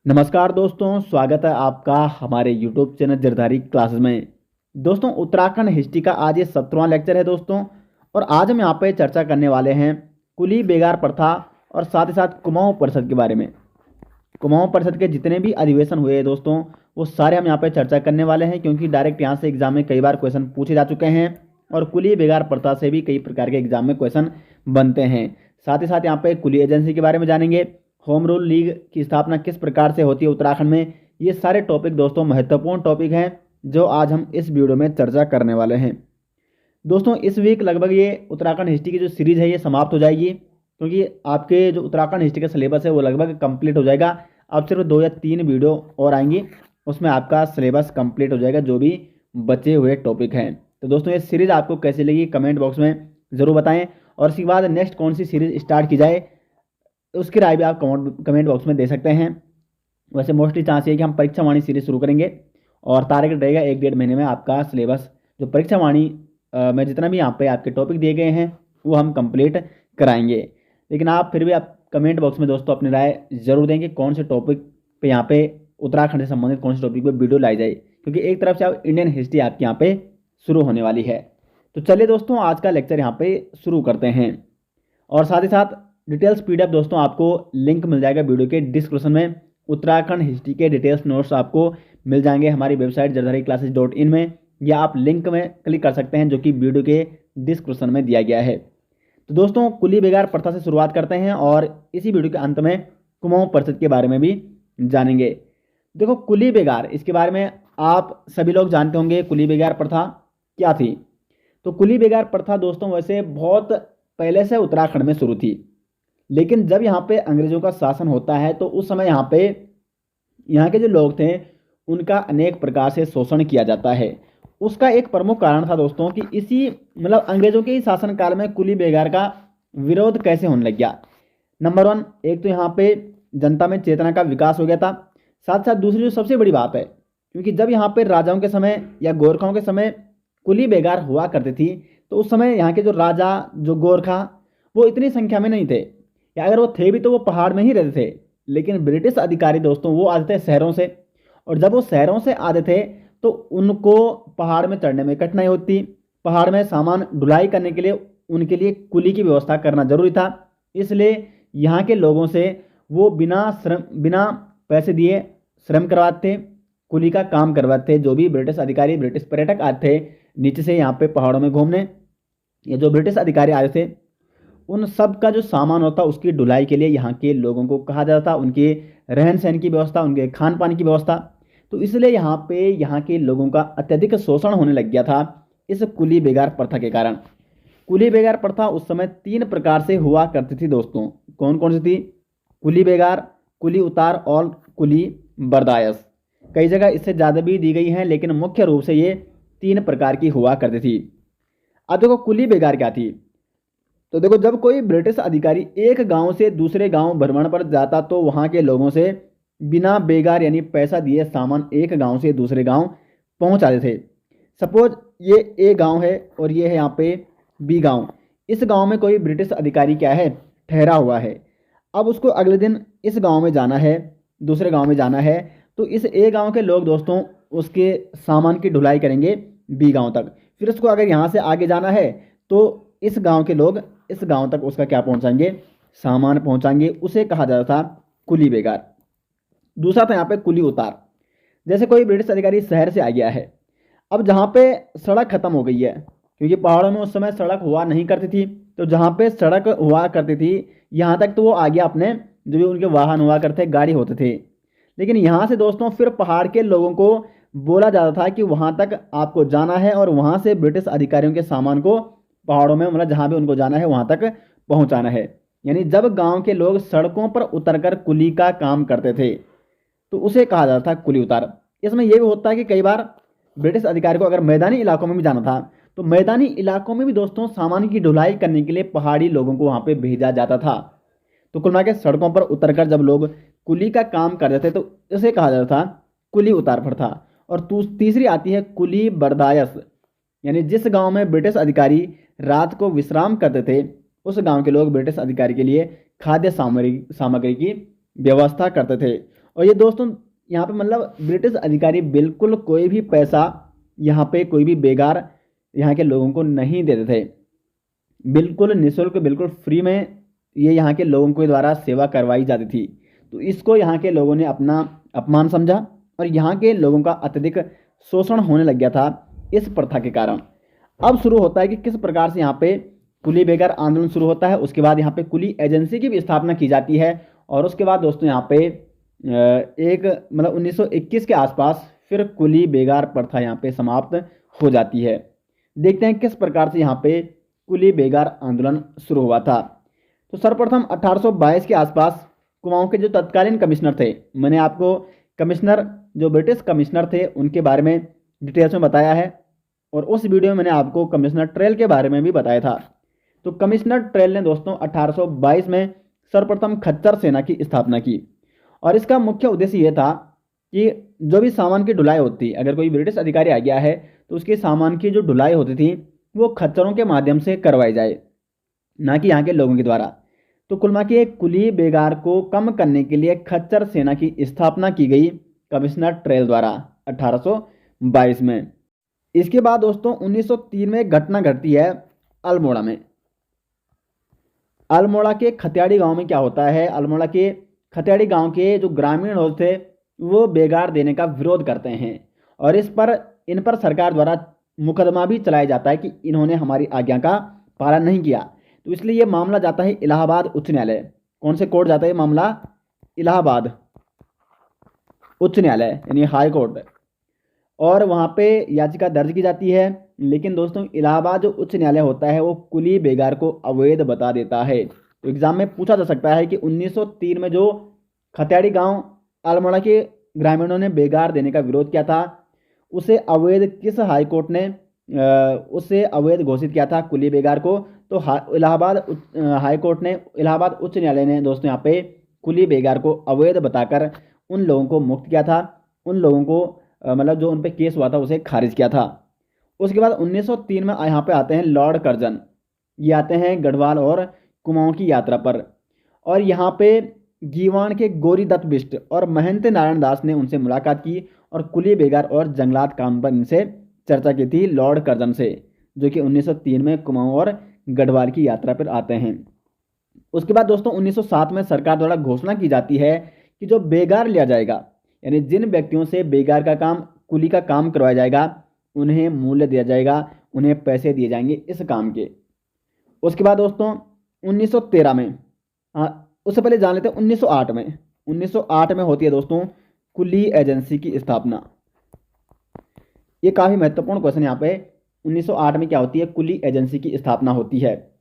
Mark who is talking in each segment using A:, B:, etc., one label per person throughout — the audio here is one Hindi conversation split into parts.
A: नमस्कार दोस्तों, स्वागत है आपका हमारे YouTube चैनल जरधारी क्लासेस में। दोस्तों, उत्तराखंड हिस्ट्री का आज ये 17वां लेक्चर है दोस्तों। और आज हम यहाँ पे चर्चा करने वाले हैं कुली बेगार प्रथा और साथ ही साथ कुमाऊं परिषद के बारे में। कुमाऊं परिषद के जितने भी अधिवेशन हुए हैं दोस्तों, वो सारे हम यहाँ पे चर्चा करने वाले हैं, क्योंकि डायरेक्ट यहाँ से एग्जाम में कई बार क्वेश्चन पूछे जा चुके हैं और कुली बेगार प्रथा से भी कई प्रकार के एग्जाम में क्वेश्चन बनते हैं। साथ ही साथ यहाँ पे कुली एजेंसी के बारे में जानेंगे, होम रूल लीग की स्थापना किस प्रकार से होती है उत्तराखंड में। ये सारे टॉपिक दोस्तों महत्वपूर्ण टॉपिक हैं जो आज हम इस वीडियो में चर्चा करने वाले हैं। दोस्तों, इस वीक लगभग ये उत्तराखंड हिस्ट्री की जो सीरीज़ है ये समाप्त हो जाएगी, क्योंकि आपके जो उत्तराखंड हिस्ट्री का सिलेबस है वो लगभग कंप्लीट हो जाएगा। अब सिर्फ 2 या 3 वीडियो और आएंगी, उसमें आपका सिलेबस कंप्लीट हो जाएगा जो भी बचे हुए टॉपिक हैं। तो दोस्तों, ये सीरीज़ आपको कैसी लगी कमेंट बॉक्स में ज़रूर बताएं, और इसके बाद नेक्स्ट कौन सी सीरीज़ स्टार्ट की जाए उसकी राय भी आप कमेंट बॉक्स में दे सकते हैं। वैसे मोस्टली चांस है कि हम परीक्षा वाणी सीरीज शुरू करेंगे और टारगेट रहेगा 1-1.5 महीने में आपका सिलेबस जो परीक्षा वाणी में जितना भी यहाँ पे आपके टॉपिक दिए गए हैं वो हम कंप्लीट कराएंगे। लेकिन आप फिर भी आप कमेंट बॉक्स में दोस्तों अपनी राय जरूर देंगे कौन से टॉपिक पे यहाँ पे उत्तराखंड से संबंधित कौन से टॉपिक पे वीडियो लाई जाए, क्योंकि एक तरफ से आप इंडियन हिस्ट्री आपके यहाँ पे शुरू होने वाली है। तो चलिए दोस्तों, आज का लेक्चर यहाँ पे शुरू करते हैं। और साथ ही साथ डिटेल्स पीडीएफ दोस्तों आपको लिंक मिल जाएगा वीडियो के डिस्क्रिप्शन में। उत्तराखंड हिस्ट्री के डिटेल्स नोट्स आपको मिल जाएंगे हमारी वेबसाइट jardhariclasses.in में, या आप लिंक में क्लिक कर सकते हैं जो कि वीडियो के डिस्क्रिप्शन में दिया गया है। तो दोस्तों, कुली बेगार प्रथा से शुरुआत करते हैं और इसी वीडियो के अंत में कुमाऊं परिषद के बारे में भी जानेंगे। देखो, कुली बेगार, इसके बारे में आप सभी लोग जानते होंगे कुली बेगार प्रथा क्या थी। तो कुली बेगार प्रथा दोस्तों वैसे बहुत पहले से उत्तराखंड में शुरू थी, लेकिन जब यहाँ पे अंग्रेजों का शासन होता है तो उस समय यहाँ पे यहाँ के जो लोग थे उनका अनेक प्रकार से शोषण किया जाता है। उसका एक प्रमुख कारण था दोस्तों कि इसी अंग्रेजों के ही शासनकाल में कुली बेगार का विरोध कैसे होने लग गया। नंबर 1, एक तो यहाँ पे जनता में चेतना का विकास हो गया था। साथ साथ दूसरी जो सबसे बड़ी बात है, क्योंकि जब यहाँ पे राजाओं के समय या गोरखाओं के समय कुली बेगार हुआ करती थी तो उस समय यहाँ के जो राजा जो गोरखा वो इतनी संख्या में नहीं थे, या अगर वो थे भी तो वो पहाड़ में ही रहते थे। लेकिन ब्रिटिश अधिकारी दोस्तों वो आते थे शहरों से, और जब वो शहरों से आते थे तो उनको पहाड़ में चढ़ने में कठिनाई होती। पहाड़ में सामान ढुलाई करने के लिए उनके लिए कुली की व्यवस्था करना जरूरी था। इसलिए यहाँ के लोगों से वो बिना पैसे दिए श्रम करवाते थे, कुली का काम करवाते थे। जो भी ब्रिटिश अधिकारी, ब्रिटिश पर्यटक आते थे नीचे से यहाँ पे पहाड़ों में घूमने, ये जो ब्रिटिश अधिकारी आए थे उन सब का जो सामान होता उसकी ढुलाई के लिए यहाँ के लोगों को कहा जाता था, उनके रहन सहन की व्यवस्था, उनके खान पान की व्यवस्था। तो इसलिए यहाँ पे यहाँ के लोगों का अत्यधिक शोषण होने लग गया था इस कुली बेगार प्रथा के कारण। कुली बेगार प्रथा उस समय 3 प्रकार से हुआ करती थी दोस्तों। कौन कौन सी थी? कुली बेगार, कुली उतार और कुली बर्दायश। कई जगह इससे ज़्यादा भी दी गई हैं, लेकिन मुख्य रूप से ये 3 प्रकार की हुआ करती थी। अब देखो, कुली बेगार क्या थी। तो देखो, जब कोई ब्रिटिश अधिकारी एक गांव से दूसरे गांव भ्रमण पर जाता तो वहां के लोगों से बिना बेगार यानी पैसा दिए सामान एक गांव से दूसरे गांव पहुंचाते थे। सपोज ये ए गांव है और ये है यहाँ पे बी गांव। इस गांव में कोई ब्रिटिश अधिकारी क्या है, ठहरा हुआ है। अब उसको अगले दिन इस गांव में जाना है, दूसरे गांव में जाना है, तो इस ए गांव के लोग दोस्तों उसके सामान की ढुलाई करेंगे बी गांव तक। फिर उसको अगर यहाँ से आगे जाना है तो इस गांव के लोग इस गांव तक उसका क्या पहुंचाएंगे, सामान पहुंचाएंगे। उसे कहा जाता था कुली बेगार। दूसरा था यहाँ पे कुली उतार। जैसे कोई ब्रिटिश अधिकारी शहर से आ गया है, अब जहाँ पे सड़क खत्म हो गई है, क्योंकि पहाड़ों में उस समय सड़क हुआ नहीं करती थी, तो जहाँ पे सड़क हुआ करती थी यहाँ तक तो वो आ गया अपने जो भी उनके वाहन हुआ करते, गाड़ी होते थे। लेकिन यहाँ से दोस्तों फिर पहाड़ के लोगों को बोला जाता था कि वहाँ तक आपको जाना है और वहाँ से ब्रिटिश अधिकारियों के सामान को पहाड़ों में जहाँ भी उनको जाना है वहाँ तक पहुँचाना है। यानी जब गांव के लोग सड़कों पर उतरकर कुली का काम करते थे तो उसे कहा जाता था कुली उतार। इसमें यह भी होता है कि कई बार ब्रिटिश अधिकारी को अगर मैदानी इलाकों में भी जाना था तो मैदानी इलाकों में भी दोस्तों सामान की ढुलाई करने के लिए पहाड़ी लोगों को वहाँ पर भेजा जाता था। तो कुल मिला के सड़कों पर उतरकर जब लोग कुली का काम करते थे तो इसे कहा जाता था कुली उतार प्रथा। और तीसरी आती है कुली बर्दायश, यानी जिस गांव में ब्रिटिश अधिकारी रात को विश्राम करते थे उस गांव के लोग ब्रिटिश अधिकारी के लिए खाद्य सामग्री की व्यवस्था करते थे। और ये दोस्तों यहाँ पे मतलब ब्रिटिश अधिकारी बिल्कुल कोई भी पैसा यहाँ पे कोई भी बेगार यहाँ के लोगों को नहीं देते थे। बिल्कुल निःशुल्क, बिल्कुल फ्री में ये यहाँ के लोगों के द्वारा सेवा करवाई जाती थी। तो इसको यहाँ के लोगों ने अपना अपमान समझा और यहाँ के लोगों का अत्यधिक शोषण होने लग गया था इस प्रथा के कारण। अब शुरू होता है कि किस प्रकार से यहाँ पे कुली बेगार आंदोलन शुरू होता है। उसके बाद यहाँ पे कुली एजेंसी की भी स्थापना की जाती है और उसके बाद दोस्तों यहाँ पे एक मतलब 1921 के आसपास फिर कुली बेगार प्रथा यहाँ पे समाप्त हो जाती है। देखते हैं किस प्रकार से यहाँ पे कुली बेगार आंदोलन शुरू हुआ था। तो सर्वप्रथम 1822 के आसपास कुमाऊं के जो तत्कालीन कमिश्नर थे, मैंने आपको कमिश्नर जो ब्रिटिश कमिश्नर थे उनके बारे में डिटेल्स में बताया है और उस वीडियो में मैंने आपको कमिश्नर ट्रेल के बारे में भी बताया था। तो कमिश्नर ट्रेल ने दोस्तों 1822 में सर्वप्रथम खच्चर सेना की स्थापना की और इसका मुख्य उद्देश्य यह था कि जो भी सामान की ढुलाई होती, अगर कोई ब्रिटिश अधिकारी आ गया है तो उसके सामान की जो ढुलाई होती थी वो खच्चरों के माध्यम से करवाई जाए, ना कि यहाँ के लोगों के द्वारा। तो कुल मिला के कुली बेगार को कम करने के लिए खच्चर सेना की स्थापना की गई कमिश्नर ट्रेल द्वारा 1822 में। इसके बाद दोस्तों 1903 में एक घटना घटती है अल्मोड़ा में। अल्मोड़ा के खतियाड़ी गांव में क्या होता है, अल्मोड़ा के खतियाड़ी गांव के जो ग्रामीण लोग थे वो बेगार देने का विरोध करते हैं और इन पर सरकार द्वारा मुकदमा भी चलाया जाता है कि इन्होंने हमारी आज्ञा का पालन नहीं किया। तो इसलिए ये मामला जाता है इलाहाबाद उच्च न्यायालय। कौन से कोर्ट जाता है ये मामला? इलाहाबाद उच्च न्यायालय यानी हाई कोर्ट, और वहाँ पे याचिका दर्ज की जाती है। लेकिन दोस्तों इलाहाबाद जो उच्च न्यायालय होता है वो कुली बेगार को अवैध बता देता है। तो एग्जाम में पूछा जा सकता है कि 1903 में जो खतियाड़ी गांव अल्मोड़ा के ग्रामीणों ने बेगार देने का विरोध किया था उसे अवैध किस हाई कोर्ट ने उसे अवैध घोषित किया था कुली बेगार को? तो इलाहाबाद हाई कोर्ट ने, इलाहाबाद उच्च न्यायालय ने दोस्तों यहाँ पे कुली बेगार को अवैध बताकर उन लोगों को मुक्त किया था, उन लोगों को मतलब जो उन पे केस हुआ था उसे खारिज किया था। उसके बाद 1903 में यहाँ पे आते हैं लॉर्ड कर्जन। ये आते हैं गढ़वाल और कुमाऊं की यात्रा पर और यहाँ पे गीवान के गोरी दत्त बिष्ट और महंत नारायण दास ने उनसे मुलाकात की और कुली बेगार और जंगलात कानून पर इनसे चर्चा की थी लॉर्ड कर्जन से, जो कि 1903 में कुमाऊं और गढ़वाल की यात्रा पर आते हैं। उसके बाद दोस्तों 1907 में सरकार द्वारा घोषणा की जाती है कि जो बेगार लिया जाएगा यानी जिन व्यक्तियों से बेगार का काम, कुली का काम करवाया जाएगा उन्हें मूल्य दिया जाएगा, उन्हें पैसे दिए जाएंगे इस काम के। उसके बाद दोस्तों 1913 में, उससे पहले जान लेते हैं 1908 में। 1908 में होती है दोस्तों कुली एजेंसी की स्थापना। ये काफ़ी महत्वपूर्ण क्वेश्चन यहाँ पे। 1908 में क्या होती है? कुली एजेंसी की स्थापना होती है।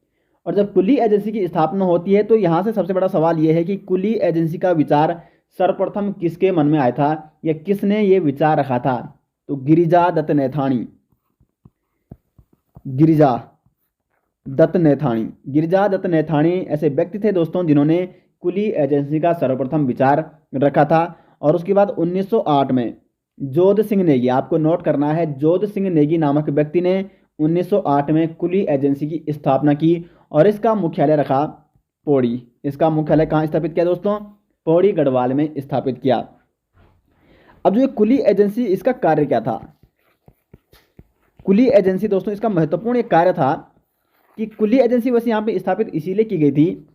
A: और जब कुली एजेंसी की स्थापना होती है तो यहाँ से सबसे बड़ा सवाल ये है कि कुली एजेंसी का विचार सर्वप्रथम किसके मन में आया था या किसने ये विचार रखा था? तो गिरिजा दत्त नैथानी। गिरिजा दत्त नैथानी ऐसे व्यक्ति थे दोस्तों जिन्होंने कुली एजेंसी का सर्वप्रथम विचार रखा था। और उसके बाद 1908 में जोध सिंह नेगी, आपको नोट करना है, जोध सिंह नेगी नामक व्यक्ति ने 1908 में कुली एजेंसी की स्थापना की और इसका मुख्यालय रखा पौड़ी। इसका मुख्यालय कहाँ स्थापित किया दोस्तों? पौड़ी गढ़वाल में स्थापित किया। अब जो ये कुली एजेंसी, इसका कार्य क्या था? कुली एजेंसी दोस्तों इसका महत्वपूर्ण एक कार्य था कि कुली एजेंसी वैसे यहाँ पे स्थापित इसीलिए की गई थी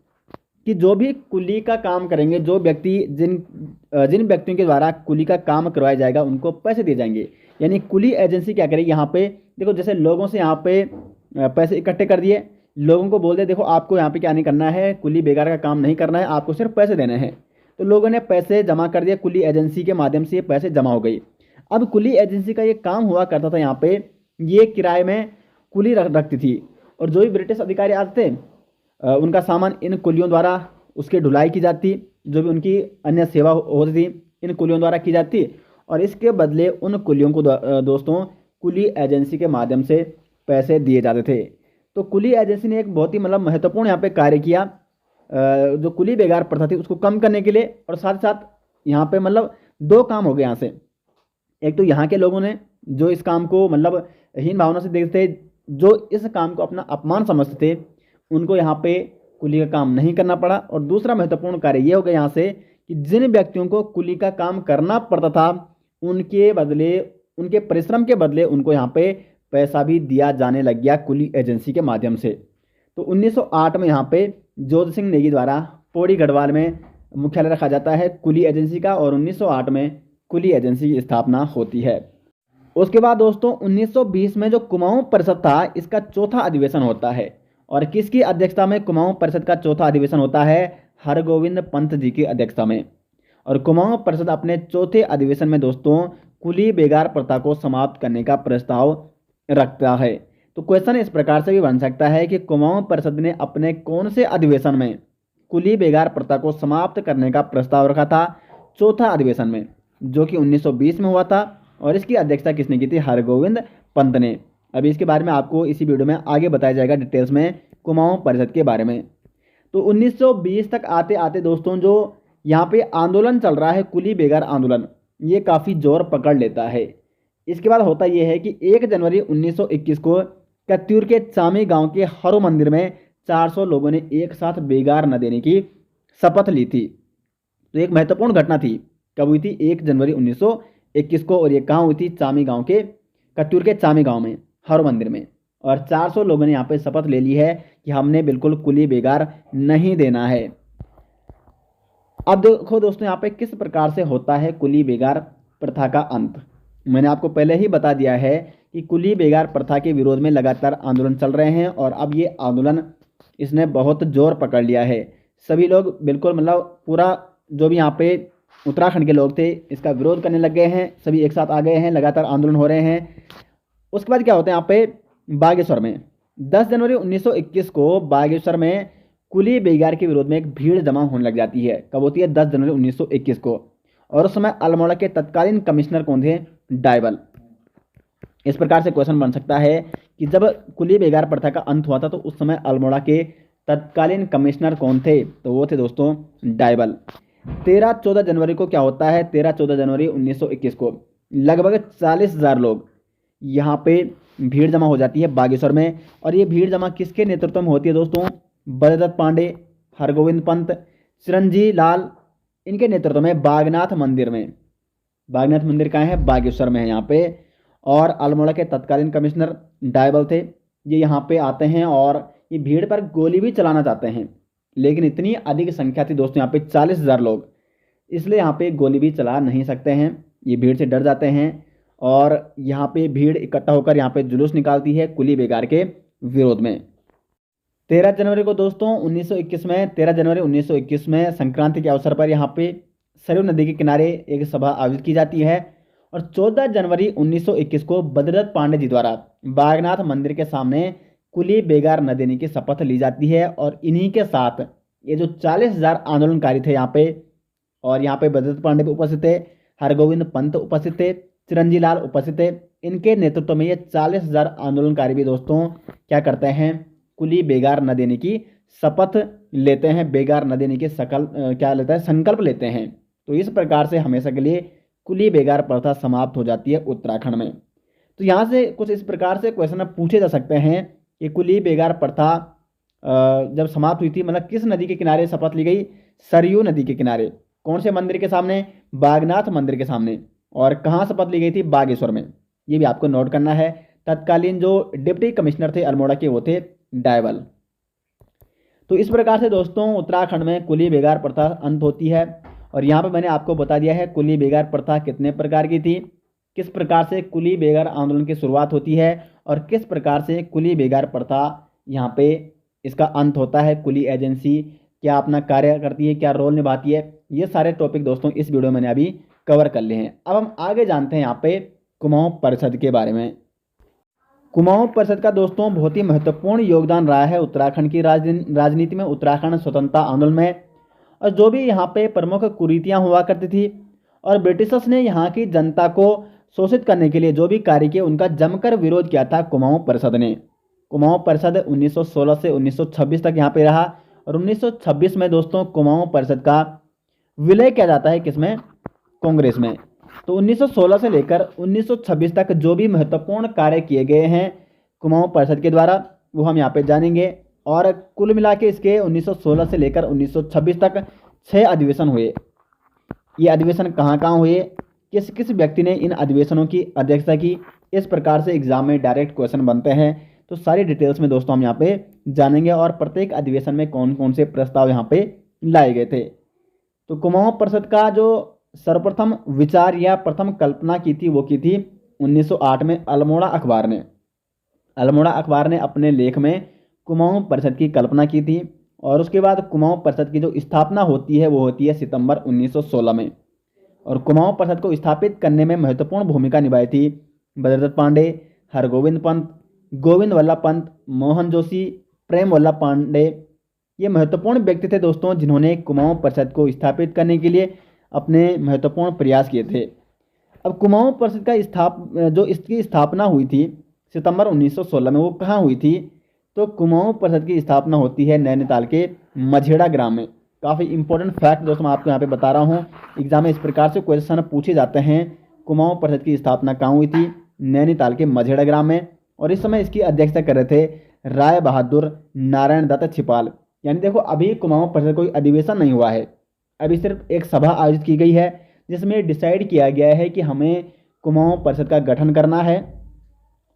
A: कि जो भी कुली का काम करेंगे, जो व्यक्ति जिन व्यक्तियों के द्वारा कुली का काम करवाया जाएगा उनको पैसे दिए जाएंगे। यानी कुली एजेंसी क्या करेगी यहाँ पे, देखो जैसे लोगों से यहाँ पे पैसे इकट्ठे कर दिए, लोगों को बोल दे देखो आपको यहाँ पे क्या नहीं करना है, कुली बेगार का काम नहीं करना है, आपको सिर्फ पैसे देने हैं। तो लोगों ने पैसे जमा कर दिए, कुली एजेंसी के माध्यम से ये पैसे जमा हो गई। अब कुली एजेंसी का ये काम हुआ करता था, यहाँ पे ये किराए में कुली रखती थी और जो भी ब्रिटिश अधिकारी आते थे उनका सामान इन कुलियों द्वारा उसकी ढुलाई की जाती, जो भी उनकी अन्य सेवा होती थी इन कुलियों द्वारा की जाती और इसके बदले उन कुलियों को दोस्तों कुली एजेंसी के माध्यम से पैसे दिए जाते थे। तो कुली एजेंसी ने एक बहुत ही मतलब महत्वपूर्ण यहाँ पे कार्य किया जो कुली बेगार प्रथा थी उसको कम करने के लिए। और साथ साथ यहाँ पे मतलब दो काम हो गए यहाँ से। एक तो यहाँ के लोगों ने जो इस काम को मतलब हीन भावना से देखते थे, जो इस काम को अपना अपमान समझते थे, उनको यहाँ पे कुली का काम नहीं करना पड़ा। और दूसरा महत्वपूर्ण कार्य ये हो गया यहाँ से कि जिन व्यक्तियों को कुली का काम करना पड़ता था उनके बदले, उनके परिश्रम के बदले उनको यहाँ पे पैसा भी दिया जाने लग गया कुली एजेंसी के माध्यम से। तो 1908 में यहाँ पे जोध सिंह नेगी द्वारा पौड़ी गढ़वाल में मुख्यालय रखा जाता है कुली एजेंसी का, और 1908 में कुली एजेंसी की स्थापना होती है। उसके बाद दोस्तों 1920 में जो कुमाऊं परिषद था इसका चौथा अधिवेशन होता है, और किसकी अध्यक्षता में कुमाऊं परिषद का चौथा अधिवेशन होता है? हरगोविंद पंत जी की अध्यक्षता में। और कुमाऊं परिषद अपने चौथे अधिवेशन में दोस्तों कुली बेगार प्रथा को समाप्त करने का प्रस्ताव रखता है। तो क्वेश्चन इस प्रकार से भी बन सकता है कि कुमाऊं परिषद ने अपने कौन से अधिवेशन में कुली बेगार प्रथा को समाप्त करने का प्रस्ताव रखा था? चौथा अधिवेशन में, जो कि 1920 में हुआ था, और इसकी अध्यक्षता किसने की थी? हरगोविंद पंत ने। अभी इसके बारे में आपको इसी वीडियो में आगे बताया जाएगा डिटेल्स में कुमाऊं परिषद के बारे में। तो 1920 तक आते आते दोस्तों जो यहाँ पे आंदोलन चल रहा है कुली बेगार आंदोलन, ये काफ़ी जोर पकड़ लेता है। इसके बाद होता यह है कि 1 जनवरी 1921 को कत्यूर के चामी गांव के हरो मंदिर में 400 लोगों ने एक साथ बेगार न देने की शपथ ली थी। तो एक महत्वपूर्ण घटना थी, कब हुई थी? 1 जनवरी 1921 को, और ये कहाँ हुई थी? चामी गांव के, कत्यूर के चामी गांव में, हर मंदिर में। और 400 लोगों ने यहाँ पे शपथ ले ली है कि हमने बिल्कुल कुली बेगार नहीं देना है। अब देखो दोस्तों यहाँ पे किस प्रकार से होता है कुली बेगार प्रथा का अंत। मैंने आपको पहले ही बता दिया है कि कुली बेगार प्रथा के विरोध में लगातार आंदोलन चल रहे हैं, और अब ये आंदोलन इसने बहुत जोर पकड़ लिया है। सभी लोग बिल्कुल मतलब पूरा जो भी यहाँ पे उत्तराखंड के लोग थे इसका विरोध करने लग गए हैं, सभी एक साथ आ गए हैं, लगातार आंदोलन हो रहे हैं। उसके बाद क्या होता है यहाँ पे बागेश्वर में 10 जनवरी 1921 को बागेश्वर में कुली बेगार के विरोध में एक भीड़ जमा होने लग जाती है। कब होती है? 10 जनवरी 1921 को। और उस समय अल्मोड़ा के तत्कालीन कमिश्नर कौन थे? डायबल। इस प्रकार से क्वेश्चन बन सकता है कि जब कुली बेगार प्रथा का अंत हुआ था तो उस समय अल्मोड़ा के तत्कालीन कमिश्नर कौन थे? तो वो थे दोस्तों डायबल। 13-14 जनवरी को क्या होता है? 13-14 जनवरी 1921 को लगभग 40,000 लोग यहाँ पे भीड़ जमा हो जाती है बागेश्वर में। और ये भीड़ जमा किसके नेतृत्व में होती है दोस्तों? बलदत्त पांडे, हरगोविंद पंत, चिरंजी लाल, इनके नेतृत्व में बागनाथ मंदिर में। बागनाथ मंदिर कहाँ है? बागेश्वर में है यहाँ पे। और अल्मोड़ा के तत्कालीन कमिश्नर डायबल थे, ये यहाँ पे आते हैं और ये भीड़ पर गोली भी चलाना चाहते हैं, लेकिन इतनी अधिक संख्या थी दोस्तों यहाँ पे 40,000 लोग, इसलिए यहाँ पे गोली भी चला नहीं सकते हैं। ये भीड़ से डर जाते हैं और यहाँ पे भीड़ इकट्ठा होकर यहाँ पे जुलूस निकालती है कुली बेगार के विरोध में। 13 जनवरी को दोस्तों 1921 में 13 जनवरी 1921 में संक्रांति के अवसर पर यहाँ पे सरयू नदी के किनारे एक सभा आयोजित की जाती है। और 14 जनवरी 1921 को बलदत्त पांडे जी द्वारा बागनाथ मंदिर के सामने कुली बेगार न देने की शपथ ली जाती है। और इन्हीं के साथ ये जो 40,000 आंदोलनकारी थे यहाँ पे, और यहाँ पे बलदत्त पांडे भी उपस्थित थे, हरगोविंद पंत उपस्थित थे, चिरंजी लाल उपस्थित थे, इनके नेतृत्व में ये 40,000 आंदोलनकारी भी दोस्तों क्या करते हैं? कुली बेगार न देने की शपथ लेते हैं, बेगार न देने के संकल्प लेते हैं। तो इस प्रकार से हमेशा के लिए कुली बेगार प्रथा समाप्त हो जाती है उत्तराखंड में। तो यहाँ से कुछ इस प्रकार से क्वेश्चन पूछे जा सकते हैं कि कुली बेगार प्रथा जब समाप्त हुई थी, मतलब किस नदी के किनारे शपथ ली गई? सरयू नदी के किनारे। कौन से मंदिर के सामने? बागनाथ मंदिर के सामने। और कहाँ शपथ ली गई थी? बागेश्वर में। ये भी आपको नोट करना है। तत्कालीन जो डिप्टी कमिश्नर थे अल्मोड़ा के, वो थे डायबल। तो इस प्रकार से दोस्तों उत्तराखंड में कुली बेगार प्रथा अंत होती है। और यहाँ पे मैंने आपको बता दिया है कुली बेगार प्रथा कितने प्रकार की थी, किस प्रकार से कुली बेगार आंदोलन की शुरुआत होती है, और किस प्रकार से कुली बेगार प्रथा यहाँ पे इसका अंत होता है। कुली एजेंसी क्या अपना कार्य करती है, क्या रोल निभाती है, ये सारे टॉपिक दोस्तों इस वीडियो में मैंने अभी कवर कर लिए हैं। अब हम आगे जानते हैं यहाँ पे कुमाऊं परिषद के बारे में। कुमाऊं परिषद का दोस्तों बहुत ही महत्वपूर्ण योगदान रहा है उत्तराखंड की राजनीति में, उत्तराखंड स्वतंत्रता आंदोलन में। और जो भी यहाँ पे प्रमुख कुरीतियाँ हुआ करती थी और ब्रिटिशर्स ने यहाँ की जनता को शोषित करने के लिए जो भी कार्य किए, उनका जमकर विरोध किया था कुमाऊं परिषद ने। कुमाऊं परिषद 1916 से 1926 तक यहाँ पे रहा। और 1926 में दोस्तों कुमाऊं परिषद का विलय किया जाता है किसमें? कांग्रेस में। तो 1916 से लेकर 1926 तक जो भी महत्वपूर्ण कार्य किए गए हैं कुमाऊं परिषद के द्वारा, वो हम यहाँ पे जानेंगे। और कुल मिला के इसके 1916 से लेकर 1926 तक 6 अधिवेशन हुए। ये अधिवेशन कहाँ कहाँ हुए, किस किस व्यक्ति ने इन अधिवेशनों की अध्यक्षता की, इस प्रकार से एग्जाम में डायरेक्ट क्वेश्चन बनते हैं। तो सारी डिटेल्स में दोस्तों हम यहाँ पे जानेंगे और प्रत्येक अधिवेशन में कौन कौन से प्रस्ताव यहाँ पे लाए गए थे। तो कुमाऊं परिषद का जो सर्वप्रथम विचार या प्रथम कल्पना की थी वो की थी 1908 में अल्मोड़ा अखबार ने। अल्मोड़ा अखबार ने अपने लेख में कुमाऊं परिषद की कल्पना की थी और उसके बाद कुमाऊं परिषद की जो स्थापना होती है वो होती है सितंबर 1916 में। और कुमाऊं परिषद को स्थापित करने में महत्वपूर्ण भूमिका निभाई थी बद्रीदत्त पांडे, हरगोविंद पंत, गोविंद वल्लभ पंत, मोहन जोशी, प्रेम वल्लभ पांडे। ये महत्वपूर्ण व्यक्ति थे दोस्तों जिन्होंने कुमाऊं परिषद को स्थापित करने के लिए अपने महत्वपूर्ण प्रयास किए थे। अब कुमाऊं परिषद का जो इसकी स्थापना हुई थी सितंबर 1916 में, वो कहाँ हुई थी? तो कुमाऊं परिषद की स्थापना होती है नैनीताल के मझेड़ा ग्राम में। काफ़ी इंपॉर्टेंट फैक्ट दोस्तों मैं आपको यहाँ पे बता रहा हूँ, एग्जाम में इस प्रकार से क्वेश्चन पूछे जाते हैं। कुमाऊं परिषद की स्थापना कहाँ हुई थी? नैनीताल के मझेड़ा ग्राम में। और इस समय इसकी अध्यक्षता कर रहे थे राय बहादुर नारायण दत्त छिपाल। यानी देखो अभी कुमाऊं परिषद कोई अधिवेशन नहीं हुआ है, अभी सिर्फ एक सभा आयोजित की गई है जिसमें डिसाइड किया गया है कि हमें कुमाऊं परिषद का गठन करना है।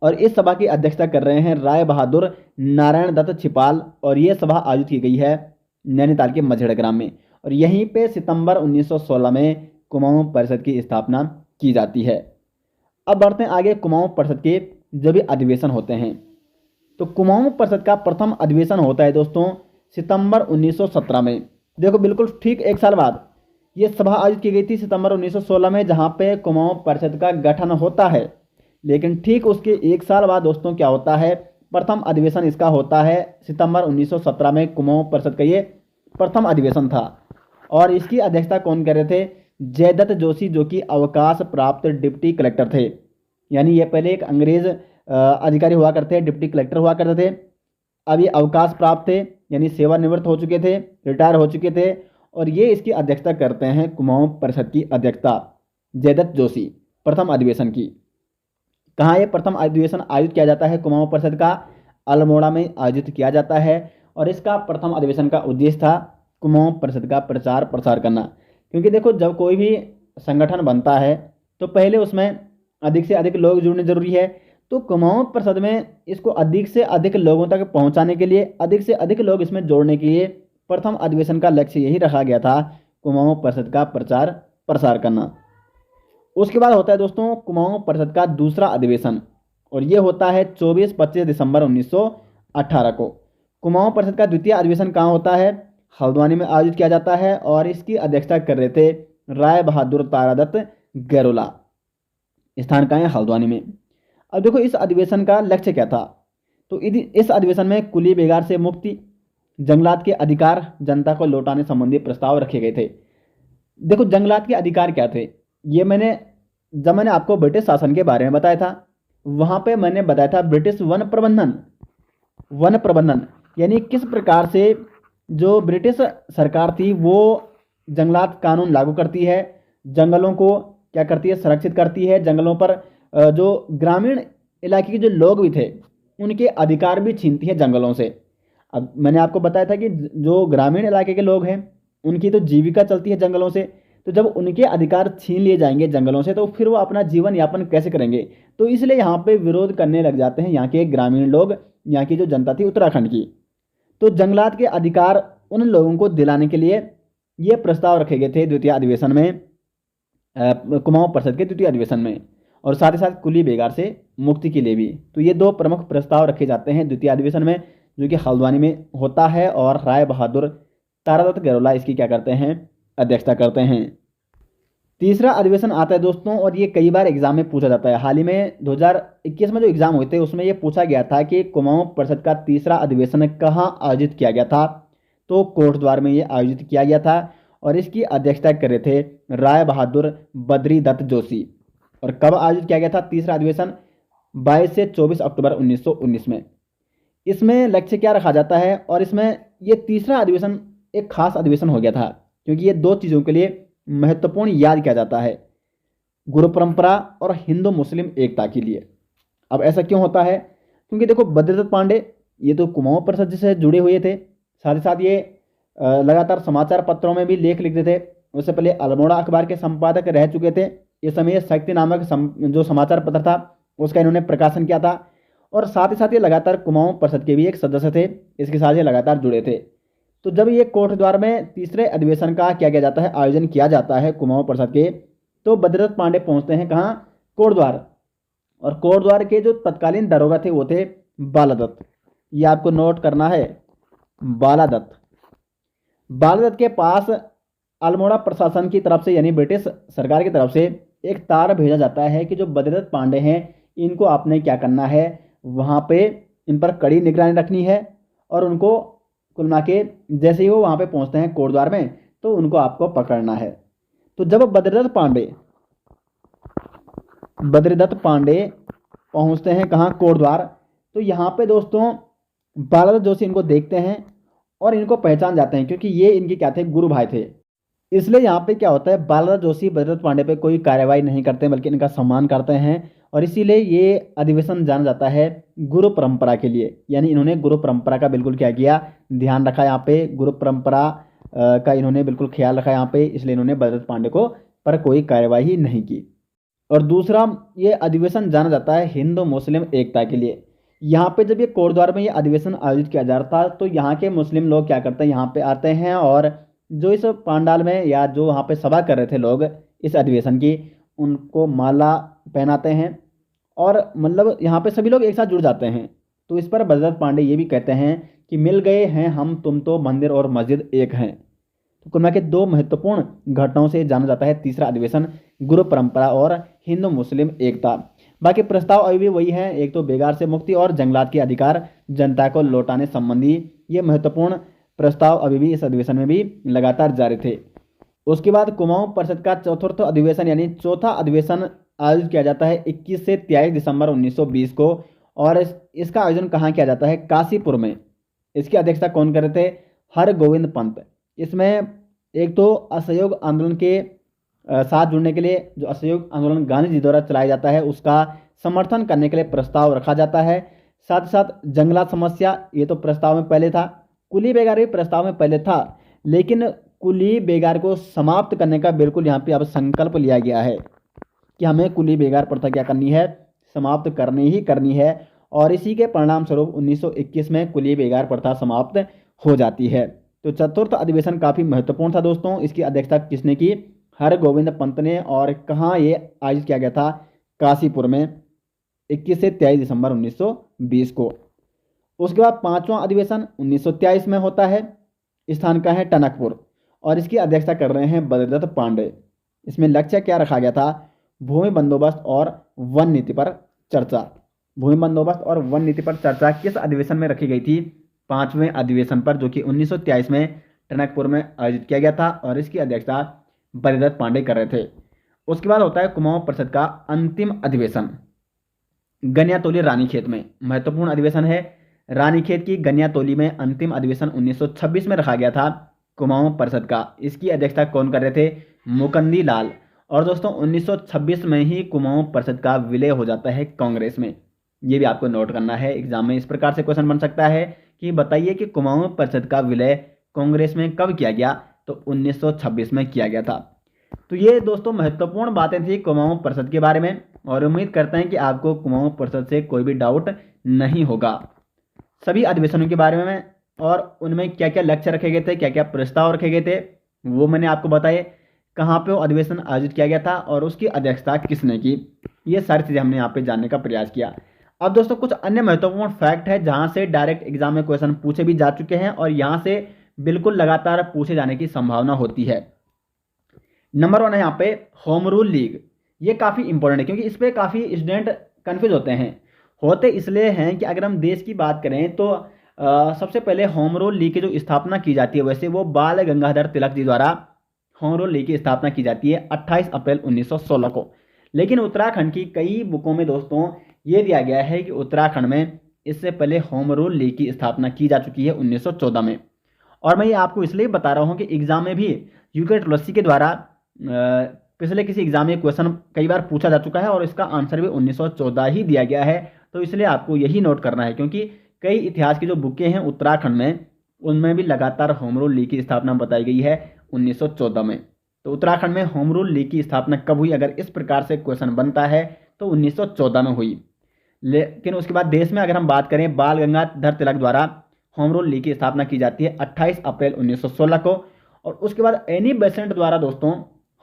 A: और इस सभा की अध्यक्षता कर रहे हैं राय बहादुर नारायण दत्त छिपाल और ये सभा आयोजित की गई है नैनीताल के मझेड़ा ग्राम में। और यहीं पे सितंबर 1916 में कुमाऊं परिषद की स्थापना की जाती है। अब बढ़ते हैं आगे कुमाऊं परिषद के जो भी अधिवेशन होते हैं। तो कुमाऊं परिषद का प्रथम अधिवेशन होता है दोस्तों सितंबर 1917 में। देखो बिल्कुल ठीक एक साल बाद ये सभा आयोजित की गई थी सितंबर 1916 में, जहां पे कुमाऊं परिषद का गठन होता है। लेकिन ठीक उसके एक साल बाद दोस्तों क्या होता है, प्रथम अधिवेशन इसका होता है सितंबर 1917 में। कुमाऊं परिषद का ये प्रथम अधिवेशन था और इसकी अध्यक्षता कौन कर रहे थे? जयदत्त जोशी, जो कि अवकाश प्राप्त डिप्टी कलेक्टर थे। यानी ये पहले एक अंग्रेज अधिकारी हुआ करते थे, डिप्टी कलेक्टर हुआ करते थे। अब ये अवकाश प्राप्त थे यानी सेवानिवृत्त हो चुके थे, रिटायर हो चुके थे। और ये इसकी अध्यक्षता करते हैं कुमाऊं परिषद की अध्यक्षता जयदत्त जोशी प्रथम अधिवेशन की। कहाँ ये प्रथम अधिवेशन आयोजित किया जाता है कुमाऊं परिषद का? अल्मोड़ा में आयोजित किया जाता है। और इसका प्रथम अधिवेशन का उद्देश्य था कुमाऊं परिषद का प्रचार प्रसार करना। क्योंकि देखो जब कोई भी संगठन बनता है तो पहले उसमें अधिक से अधिक लोग जुड़ने जरूरी है। तो कुमाऊं परिषद में इसको अधिक से अधिक लोगों तक पहुंचाने के लिए, अधिक से अधिक लोग इसमें जोड़ने के लिए प्रथम अधिवेशन का लक्ष्य यही रखा गया था, कुमाऊं परिषद का प्रचार प्रसार करना। उसके बाद होता है दोस्तों कुमाऊं परिषद का दूसरा अधिवेशन और ये होता है 24-25 दिसंबर 1918 को। कुमाऊं परिषद का द्वितीय अधिवेशन कहाँ होता है? हल्द्वानी में आयोजित किया जाता है और इसकी अध्यक्षता कर रहे थे राय बहादुर तारादत्त गैरोला। स्थान कहाँ है? हल्द्वानी में। अब देखो इस अधिवेशन का लक्ष्य क्या था? तो इस अधिवेशन में कुली बेगार से मुक्ति, जंगलात के अधिकार जनता को लौटाने संबंधी प्रस्ताव रखे गए थे। देखो जंगलात के अधिकार क्या थे, ये जब मैंने आपको ब्रिटिश शासन के बारे में बताया था, वहां पे मैंने बताया था ब्रिटिश वन प्रबंधन यानी किस प्रकार से जो ब्रिटिश सरकार थी वो जंगलात कानून लागू करती है, जंगलों को क्या करती है? संरक्षित करती है। जंगलों पर जो ग्रामीण इलाके के जो लोग भी थे उनके अधिकार भी छीनती है जंगलों से। अब मैंने आपको बताया था कि जो ग्रामीण इलाके के लोग हैं उनकी तो जीविका चलती है जंगलों से। तो जब उनके अधिकार छीन लिए जाएंगे जंगलों से तो फिर वो अपना जीवन यापन कैसे करेंगे? तो इसलिए यहाँ पे विरोध करने लग जाते हैं यहाँ के ग्रामीण लोग, यहाँ की जो जनता थी उत्तराखंड की। तो जंगलात के अधिकार उन लोगों को दिलाने के लिए ये प्रस्ताव रखे गए थे द्वितीय अधिवेशन में, कुमाऊं परिषद के द्वितीय अधिवेशन में। और साथ ही साथ कुली बेगार से मुक्ति के लिए भी। तो ये दो प्रमुख प्रस्ताव रखे जाते हैं द्वितीय अधिवेशन में, जो कि हल्द्वानी में होता है और राय बहादुर तारादत्त गैरोला इसकी क्या करते हैं? अध्यक्षता करते हैं। तीसरा अधिवेशन आता है दोस्तों और ये कई बार एग्जाम में पूछा जाता है। हाल ही में 2021 में जो एग्जाम हुए थे उसमें ये पूछा गया था कि कुमाऊं परिषद का तीसरा अधिवेशन कहाँ आयोजित किया गया था? तो कोटद्वार में ये आयोजित किया गया था और इसकी अध्यक्षता कर रहे थे राय बहादुर बद्रीदत्त जोशी। और कब आयोजित किया गया था तीसरा अधिवेशन? 22 से 24 अक्टूबर 1919 में। इसमें लक्ष्य क्या रखा जाता है? और इसमें ये तीसरा अधिवेशन एक खास अधिवेशन हो गया था क्योंकि ये दो चीज़ों के लिए महत्वपूर्ण याद किया जाता है, गुरु परंपरा और हिंदू मुस्लिम एकता के लिए। अब ऐसा क्यों होता है? क्योंकि देखो बद्रीदत्त पांडे ये तो कुमाऊं परिषद से जुड़े हुए थे, साथ ही साथ ये लगातार समाचार पत्रों में भी लेख लिखते थे उससे पहले अल्मोड़ा अखबार के संपादक रह चुके थे। इस समय शक्ति नामक जो समाचार पत्र था उसका इन्होंने प्रकाशन किया था। और साथ ही साथ ये लगातार कुमाऊं परिषद के भी एक सदस्य थे, इसके साथ ये लगातार जुड़े थे। तो जब ये कोटद्वार में तीसरे अधिवेशन का क्या किया जाता है, आयोजन किया जाता है कुमाऊं परिषद के, तो बद्रीदत्त पांडे पहुंचते हैं कहाँ, कोटद्वार। और कोटद्वार के जो तत्कालीन दरोगा थे वो थे बालादत्त। ये आपको नोट करना है, बालादत्त। बालादत्त के पास अल्मोड़ा प्रशासन की तरफ से यानी ब्रिटिश सरकार की तरफ से एक तार भेजा जाता है कि जो बद्रीदत्त पांडे हैं इनको आपने क्या करना है, वहाँ पे इन पर कड़ी निगरानी रखनी है। और उनको कुल मिला के जैसे ही वो वहाँ पे पहुँचते हैं कोटद्वार में तो उनको आपको पकड़ना है। तो जब बद्रीदत्त पांडे पहुँचते हैं कहाँ, कोटद्वार, तो यहाँ पे दोस्तों बालादत्त जोशी इनको देखते हैं और इनको पहचान जाते हैं क्योंकि ये इनके क्या थे, गुरु भाई थे। इसलिए यहाँ पे क्या होता है, बालादत्त जोशी बद्रीदत्त पांडे पे कोई कार्रवाई नहीं करते बल्कि इनका सम्मान करते हैं। और इसीलिए ये अधिवेशन जाना जाता है गुरु परंपरा के लिए, यानी इन्होंने गुरु परंपरा का बिल्कुल क्या किया, ध्यान रखा। यहाँ पे गुरु परंपरा का इन्होंने बिल्कुल ख्याल रखा यहाँ पे, इसलिए इन्होंने बद्रीदत्त पांडे को पर कोई कार्यवाही नहीं की। और दूसरा, ये अधिवेशन जाना जाता है हिंदू मुस्लिम एकता के लिए। यहाँ पे जब ये कोटद्वार में ये अधिवेशन आयोजित किया जा रहा था तो यहाँ के मुस्लिम लोग क्या करते हैं, यहाँ पे आते हैं और जो इस पंडाल में या जो वहाँ पे सभा कर रहे थे लोग इस अधिवेशन की, उनको माला पहनाते हैं और मतलब यहाँ पे सभी लोग एक साथ जुड़ जाते हैं। तो इस पर बद्रीदत्त पांडे ये भी कहते हैं कि मिल गए हैं हम तुम तो मंदिर और मस्जिद एक हैं। तो कुल मिला के दो महत्वपूर्ण घटनाओं से जाना जाता है तीसरा अधिवेशन गुरु परंपरा और हिंदू मुस्लिम एकता। बाकी प्रस्ताव अभी भी वही है, एक तो बेगार से मुक्ति और जंगलात के अधिकार जनता को लौटाने संबंधी ये महत्वपूर्ण प्रस्ताव अभी भी इस अधिवेशन में भी लगातार जारी थे। उसके बाद कुमाऊं परिषद का चतुर्थ अधिवेशन यानी चौथा अधिवेशन आयोजित किया जाता है 21 से 23 दिसंबर 1920 को। और इसका आयोजन कहाँ किया जाता है, काशीपुर में। इसकी अध्यक्षता कौन कर रहे थे, हरगोविंद पंत। इसमें एक तो असहयोग आंदोलन के साथ जुड़ने के लिए, जो असहयोग आंदोलन गांधी जी द्वारा चलाया जाता है उसका समर्थन करने के लिए प्रस्ताव रखा जाता है। साथ ही साथ जंगलात समस्या, ये तो प्रस्ताव में पहले था। कुली बेगार भी प्रस्ताव में पहले था, लेकिन कुली बेगार को समाप्त करने का बिल्कुल यहाँ पे अब संकल्प लिया गया है कि हमें कुली बेगार प्रथा क्या करनी है, समाप्त करनी ही करनी है। और इसी के परिणाम स्वरूप 1921 में कुली बेगार प्रथा समाप्त हो जाती है। तो चतुर्थ अधिवेशन काफ़ी महत्वपूर्ण था दोस्तों। इसकी अध्यक्षता किसने की, हरगोविंद पंत ने। और कहाँ ये आयोजित किया गया था, काशीपुर में 21 से 23 दिसंबर 1920 को। उसके बाद पांचवां अधिवेशन 1923 में होता है, स्थान का है टनकपुर और इसकी अध्यक्षता कर रहे हैं बद्रीदत्त पांडे। इसमें लक्ष्य क्या रखा गया था, भूमि बंदोबस्त और वन नीति पर चर्चा। भूमि बंदोबस्त और वन नीति पर चर्चा किस अधिवेशन में रखी गई थी, पांचवें अधिवेशन पर, जो कि 1923 में टनकपुर में आयोजित किया गया था और इसकी अध्यक्षता बद्रीदत्त पांडे कर रहे थे। उसके बाद होता है कुमाऊं परिषद का अंतिम अधिवेशन गनियातोली रानीखेत में। महत्वपूर्ण अधिवेशन है रानीखेत की गनियातोली में। अंतिम अधिवेशन 1926 में रखा गया था कुमाऊं परिषद का। इसकी अध्यक्षता कौन कर रहे थे, मुकंदी लाल। और दोस्तों 1926 में ही कुमाऊं परिषद का विलय हो जाता है कांग्रेस में। ये भी आपको नोट करना है, एग्जाम में इस प्रकार से क्वेश्चन बन सकता है कि बताइए कि कुमाऊं परिषद का विलय कांग्रेस में कब किया गया, तो 1926 में किया गया था। तो ये दोस्तों महत्वपूर्ण बातें थी कुमाऊं परिषद के बारे में और उम्मीद करते हैं कि आपको कुमाऊं परिषद से कोई भी डाउट नहीं होगा। सभी अधिवेशनों के बारे में और उनमें क्या क्या लक्ष्य रखे गए थे, क्या क्या प्रस्ताव रखे गए थे, वो मैंने आपको बताए। कहाँ पे वो अधिवेशन आयोजित किया गया था और उसकी अध्यक्षता किसने की, ये सारी चीज़ें हमने यहाँ पे जानने का प्रयास किया। अब दोस्तों कुछ अन्य महत्वपूर्ण फैक्ट है जहाँ से डायरेक्ट एग्जाम में क्वेश्चन पूछे भी जा चुके हैं और यहाँ से बिल्कुल लगातार पूछे जाने की संभावना होती है। नंबर 1 है यहाँ पे होम रूल लीग। ये काफ़ी इंपॉर्टेंट है क्योंकि इस पर काफ़ी स्टूडेंट कन्फ्यूज होते इसलिए हैं कि अगर हम देश की बात करें तो सबसे पहले होम रूल लीग की जो स्थापना की जाती है, वैसे वो बाल गंगाधर तिलक जी द्वारा होम रूल लीग की स्थापना की जाती है 28 अप्रैल 1916 को। लेकिन उत्तराखंड की कई बुकों में दोस्तों ये दिया गया है कि उत्तराखंड में इससे पहले होम रूल लीग की स्थापना की जा चुकी है 1914 में। और मैं ये आपको इसलिए बता रहा हूँ कि एग्जाम में भी यूके तुलसी के द्वारा पिछले किसी एग्जाम में क्वेश्चन कई बार पूछा जा चुका है और इसका आंसर भी 1914 ही दिया गया है। तो इसलिए आपको यही नोट करना है क्योंकि कई इतिहास की जो बुकें हैं उत्तराखंड में, उनमें भी लगातार होम रूल लीग की स्थापना बताई गई है 1914 में। तो उत्तराखंड में होम रूल लीग की स्थापना कब हुई, अगर इस प्रकार से क्वेश्चन बनता है तो 1914 में हुई। लेकिन उसके बाद देश में अगर हम बात करें, बाल गंगाधर तिलक द्वारा होम रूल लीग की स्थापना की जाती है 28 अप्रैल 1916 को। और उसके बाद एनी बेसेंट द्वारा दोस्तों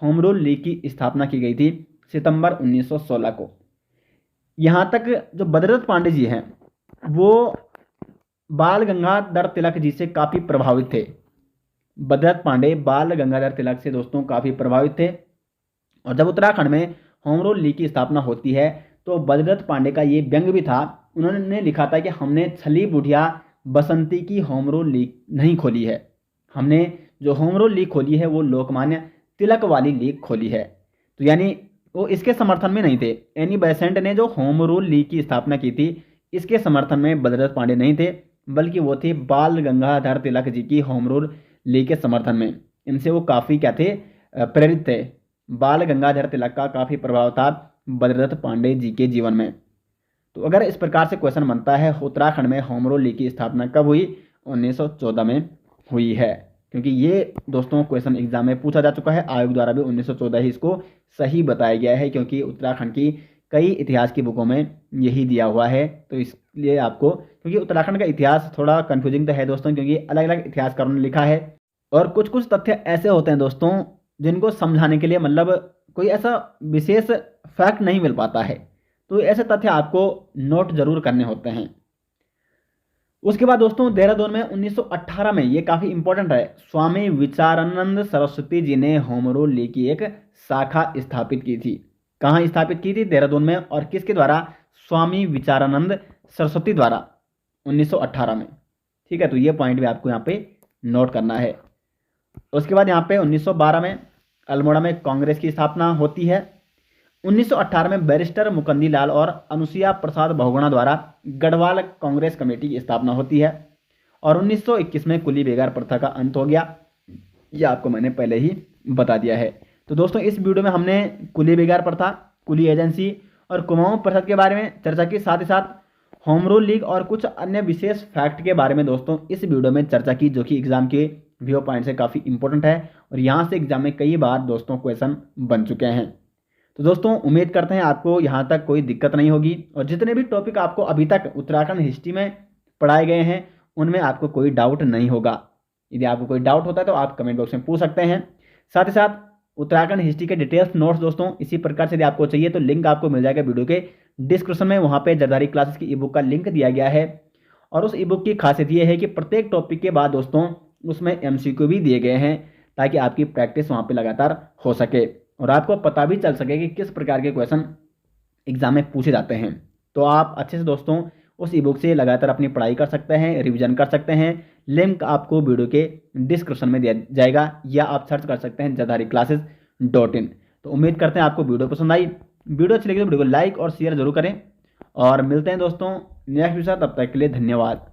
A: होम रूल लीग की स्थापना की गई थी सितंबर 1916 को। यहाँ तक जो बद्रदत्त पांडे जी हैं वो बाल गंगाधर तिलक जी से काफ़ी प्रभावित थे। बद्रदत्त पांडे बाल गंगाधर तिलक से दोस्तों काफ़ी प्रभावित थे। और जब उत्तराखंड में होम रूल लीग की स्थापना होती है तो बद्रदत्त पांडे का ये व्यंग भी था। उन्होंने लिखा था कि हमने छली बुढ़िया बसंती की होम रूल लीग नहीं खोली है, हमने जो होम रूल लीग खोली है वो लोकमान्य तिलक वाली लीग खोली है। तो यानी वो इसके समर्थन में नहीं थे। एनी बेसेंट ने जो होम रूल लीग की स्थापना की थी इसके समर्थन में बद्रदत्त पांडे नहीं थे, बल्कि वो थे बाल गंगाधर तिलक जी की होम रूल लीग के समर्थन में। इनसे वो काफ़ी क्या थे, प्रेरित थे। बाल गंगाधर तिलक का काफ़ी प्रभाव था बद्रदत्त पांडे जी के जीवन में। तो अगर इस प्रकार से क्वेश्चन बनता है उत्तराखंड में होम रूल लीग की स्थापना कब हुई, 1914 में हुई है। क्योंकि ये दोस्तों क्वेश्चन एग्जाम में पूछा जा चुका है, आयोग द्वारा भी 1914 ही इसको सही बताया गया है, क्योंकि उत्तराखंड की कई इतिहास की बुकों में यही दिया हुआ है। तो इसलिए आपको, क्योंकि उत्तराखंड का इतिहास थोड़ा कन्फ्यूजिंग तो है दोस्तों, क्योंकि अलग अलग इतिहासकारों ने लिखा है और कुछ कुछ तथ्य ऐसे होते हैं दोस्तों जिनको समझाने के लिए मतलब कोई ऐसा विशेष फैक्ट नहीं मिल पाता है। तो ऐसे तथ्य आपको नोट जरूर करने होते हैं। उसके बाद दोस्तों देहरादून में 1918 में, ये काफ़ी इंपॉर्टेंट है, स्वामी विचारानंद सरस्वती जी ने होम रूल लीग की एक शाखा स्थापित की थी। कहाँ स्थापित की थी? देहरादून में। और किसके द्वारा? स्वामी विचारानंद सरस्वती द्वारा 1918 में। ठीक है, तो ये पॉइंट भी आपको यहाँ पे नोट करना है। उसके बाद यहाँ पे 1912 में अल्मोड़ा में कांग्रेस की स्थापना होती है। 1918 में बैरिस्टर मुकुंदी लाल और अनुसुईया प्रसाद बहुगुणा द्वारा गढ़वाल कांग्रेस कमेटी की स्थापना होती है। और 1921 में कुली बेगार प्रथा का अंत हो गया। यह आपको मैंने पहले ही बता दिया है। तो दोस्तों इस वीडियो में हमने कुली बेगार प्रथा, कुली एजेंसी और कुमाऊं परिषद के बारे में चर्चा की, साथ ही साथ होम रूल लीग और कुछ अन्य विशेष फैक्ट के बारे में दोस्तों इस वीडियो में चर्चा की, जो कि एग्जाम के व्यू पॉइंट से काफ़ी इंपॉर्टेंट है और यहाँ से एग्जाम में कई बार दोस्तों क्वेश्चन बन चुके हैं। तो दोस्तों उम्मीद करते हैं आपको यहाँ तक कोई दिक्कत नहीं होगी और जितने भी टॉपिक आपको अभी तक उत्तराखंड हिस्ट्री में पढ़ाए गए हैं उनमें आपको कोई डाउट नहीं होगा। यदि आपको कोई डाउट होता है तो आप कमेंट बॉक्स में पूछ सकते हैं। साथ ही साथ उत्तराखंड हिस्ट्री के डिटेल्स नोट्स दोस्तों इसी प्रकार से यदि आपको चाहिए तो लिंक आपको मिल जाएगा वीडियो के डिस्क्रिप्शन में। वहाँ पे जरदारी क्लासेस की ई बुक का लिंक दिया गया है और उस ई बुक की खासियत ये है कि प्रत्येक टॉपिक के बाद दोस्तों उसमें MCQ भी दिए गए हैं, ताकि आपकी प्रैक्टिस वहाँ पे लगातार हो सके और आपको पता भी चल सके कि किस प्रकार के क्वेश्चन एग्जाम में पूछे जाते हैं। तो आप अच्छे से दोस्तों उस ई बुक से लगातार अपनी पढ़ाई कर सकते हैं, रिवीजन कर सकते हैं। लिंक आपको वीडियो के डिस्क्रिप्शन में दिया जाएगा या आप सर्च कर सकते हैं jardhariclasses.in। तो उम्मीद करते हैं आपको वीडियो पसंद आई। वीडियो अच्छी लगी तो वीडियो को लाइक और शेयर जरूर करें और मिलते हैं दोस्तों नेक्स्ट वीडियो। तब तक के लिए धन्यवाद।